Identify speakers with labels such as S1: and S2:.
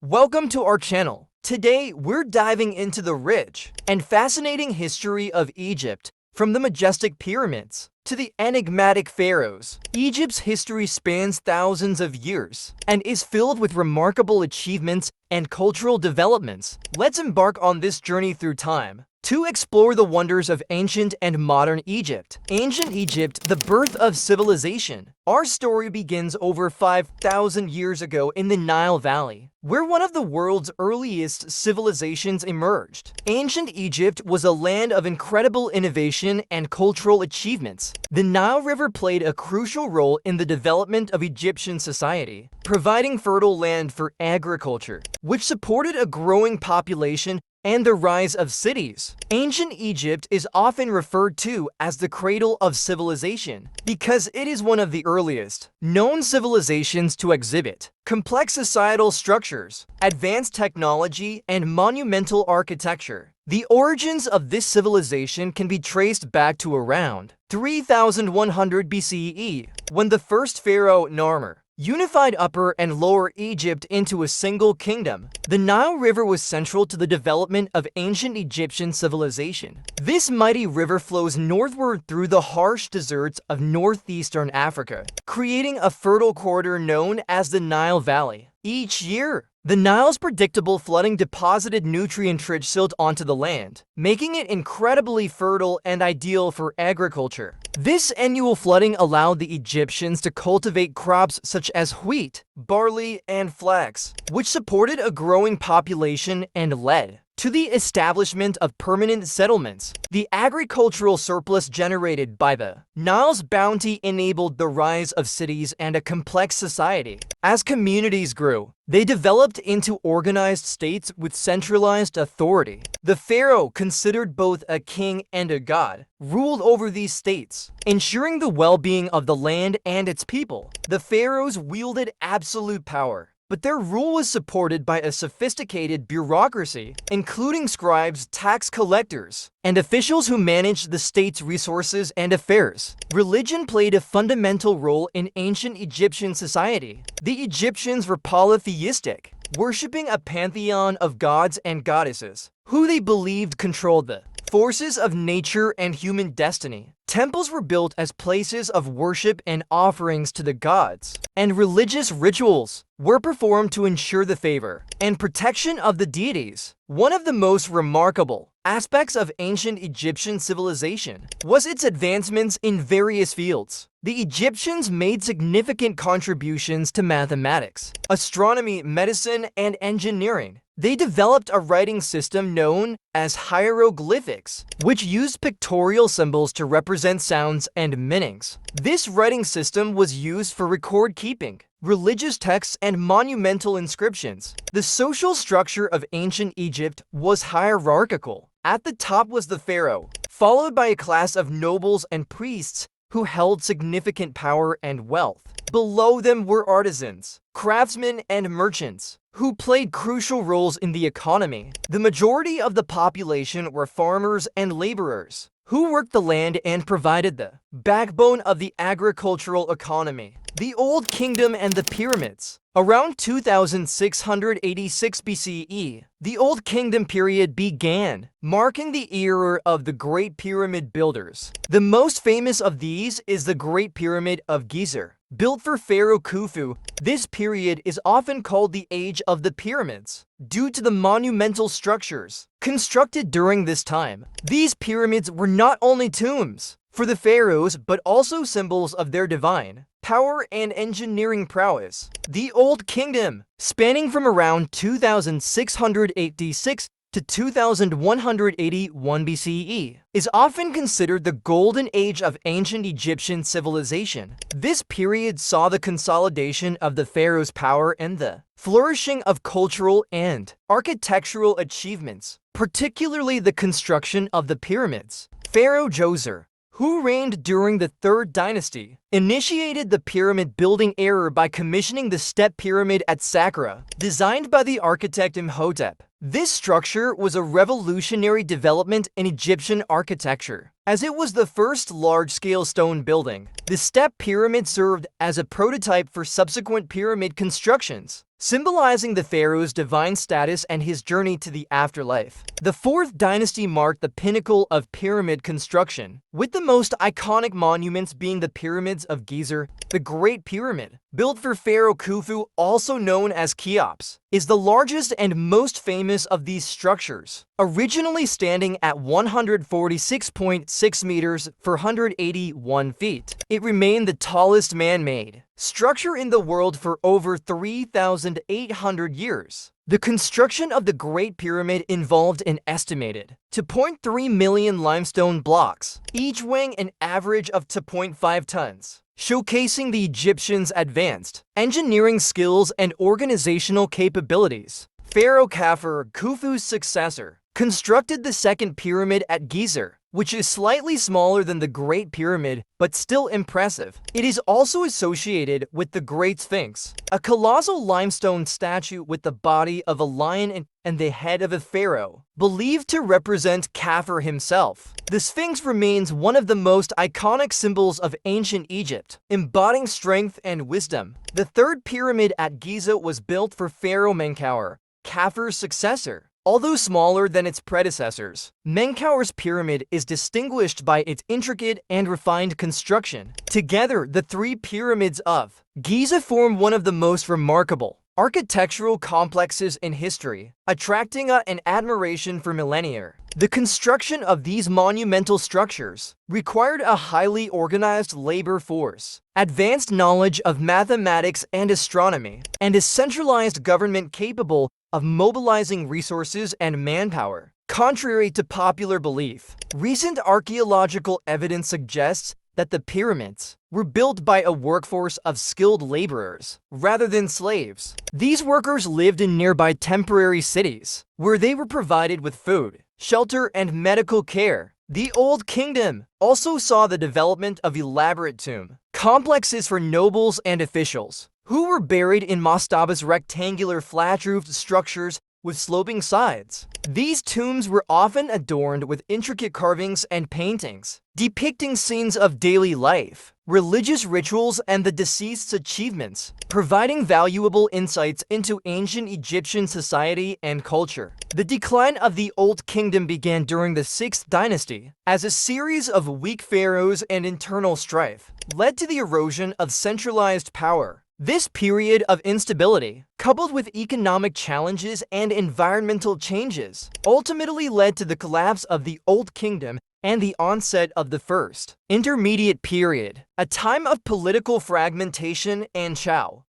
S1: Welcome to our channel. Today, we're diving into the rich and fascinating history of Egypt, from the majestic pyramids to the enigmatic pharaohs. Egypt's history spans thousands of years and is filled with remarkable achievements and cultural developments. Let's embark on this journey through time to explore the wonders of ancient and modern Egypt. Ancient Egypt, the birth of civilization. Our story begins over 5,000 years ago in the Nile Valley, where one of the world's earliest civilizations emerged. Ancient Egypt was a land of incredible innovation and cultural achievements. The Nile River played a crucial role in the development of Egyptian society, providing fertile land for agriculture, which supported a growing population and the rise of cities. Ancient Egypt is often referred to as the cradle of civilization because it is one of the earliest known civilizations to exhibit complex societal structures, advanced technology, and monumental architecture. The origins of this civilization can be traced back to around 3100 BCE, when the first pharaoh Narmer unified Upper and Lower Egypt into a single kingdom. The Nile River was central to the development of ancient Egyptian civilization. This mighty river flows northward through the harsh deserts of northeastern Africa, creating a fertile corridor known as the Nile Valley. Each year, the Nile's predictable flooding deposited nutrient-rich silt onto the land, making it incredibly fertile and ideal for agriculture. This annual flooding allowed the Egyptians to cultivate crops such as wheat, barley, and flax, which supported a growing population and led to the establishment of permanent settlements. The agricultural surplus generated by the Nile's bounty enabled the rise of cities and a complex society. As communities grew, they developed into organized states with centralized authority. The pharaoh, considered both a king and a god, ruled over these states, ensuring the well-being of the land and its people. The pharaohs wielded absolute power, but their rule was supported by a sophisticated bureaucracy, including scribes, tax collectors, and officials who managed the state's resources and affairs. Religion played a fundamental role in ancient Egyptian society. The Egyptians were polytheistic, worshipping a pantheon of gods and goddesses, who they believed controlled the forces of nature and human destiny. Temples were built as places of worship and offerings to the gods, and religious rituals were performed to ensure the favor and protection of the deities. One of the most remarkable aspects of ancient Egyptian civilization was its advancements in various fields. The Egyptians made significant contributions to mathematics, astronomy, medicine, and engineering. They developed a writing system known as hieroglyphics, which used pictorial symbols to represent sounds and meanings. This writing system was used for record keeping, religious texts, and monumental inscriptions. The social structure of ancient Egypt was hierarchical. At the top was the pharaoh, followed by a class of nobles and priests who held significant power and wealth. Below them were artisans, craftsmen, and merchants, who played crucial roles in the economy. The majority of the population were farmers and laborers, who worked the land and provided the backbone of the agricultural economy. The Old Kingdom and the Pyramids. Around 2686 BCE, the Old Kingdom period began, marking the era of the Great Pyramid builders. The most famous of these is the Great Pyramid of Giza, built for Pharaoh Khufu. This period is often called the Age of the Pyramids due to the monumental structures constructed during this time. These pyramids were not only tombs for the pharaohs, but also symbols of their divine power and engineering prowess. The Old Kingdom, spanning from around 2686 to 2181 BCE, is often considered the golden age of ancient Egyptian civilization. This period saw the consolidation of the pharaoh's power and the flourishing of cultural and architectural achievements, particularly the construction of the pyramids. Pharaoh Djoser, who reigned during the Third Dynasty, initiated the pyramid building era by commissioning the step pyramid at Saqqara, designed by the architect Imhotep. This structure was a revolutionary development in Egyptian architecture, as it was the first large-scale stone building. The step pyramid served as a prototype for subsequent pyramid constructions, symbolizing the pharaoh's divine status and his journey to the afterlife. The fourth dynasty marked the pinnacle of pyramid construction, with the most iconic monuments being the pyramids of Giza. The Great Pyramid, built for Pharaoh Khufu, also known as Cheops, is the largest and most famous of these structures. Originally standing at 146.6 meters for 181 feet, it remained the tallest man-made structure in the world for over 3,800 years. The construction of the Great Pyramid involved an estimated 2.3 million limestone blocks, each weighing an average of 2.5 tons, showcasing the Egyptians' advanced engineering skills and organizational capabilities. Pharaoh Khufu's successor constructed the second pyramid at Giza, which is slightly smaller than the Great Pyramid, but still impressive. It is also associated with the Great Sphinx, a colossal limestone statue with the body of a lion and the head of a pharaoh, believed to represent Khufu himself. The Sphinx remains one of the most iconic symbols of ancient Egypt, embodying strength and wisdom. The third pyramid at Giza was built for Pharaoh Menkaure, Khufu's successor. Although smaller than its predecessors, Menkaure's pyramid is distinguished by its intricate and refined construction. Together, the three pyramids of Giza form one of the most remarkable architectural complexes in history, attracting an admiration for millennia. The construction of these monumental structures required a highly organized labor force, advanced knowledge of mathematics and astronomy, and a centralized government capable of mobilizing resources and manpower. Contrary to popular belief, recent archaeological evidence suggests that the pyramids were built by a workforce of skilled laborers rather than slaves. These workers lived in nearby temporary cities, where they were provided with food, shelter, and medical care. The Old Kingdom also saw the development of elaborate tomb complexes for nobles and officials, who were buried in mastabas, rectangular flat-roofed structures with sloping sides. These tombs were often adorned with intricate carvings and paintings, depicting scenes of daily life, religious rituals, and the deceased's achievements, providing valuable insights into ancient Egyptian society and culture. The decline of the Old Kingdom began during the 6th dynasty, as a series of weak pharaohs and internal strife led to the erosion of centralized power. This period of instability, coupled with economic challenges and environmental changes, ultimately led to the collapse of the Old Kingdom and the onset of the First Intermediate Period, a time of political fragmentation and chaos.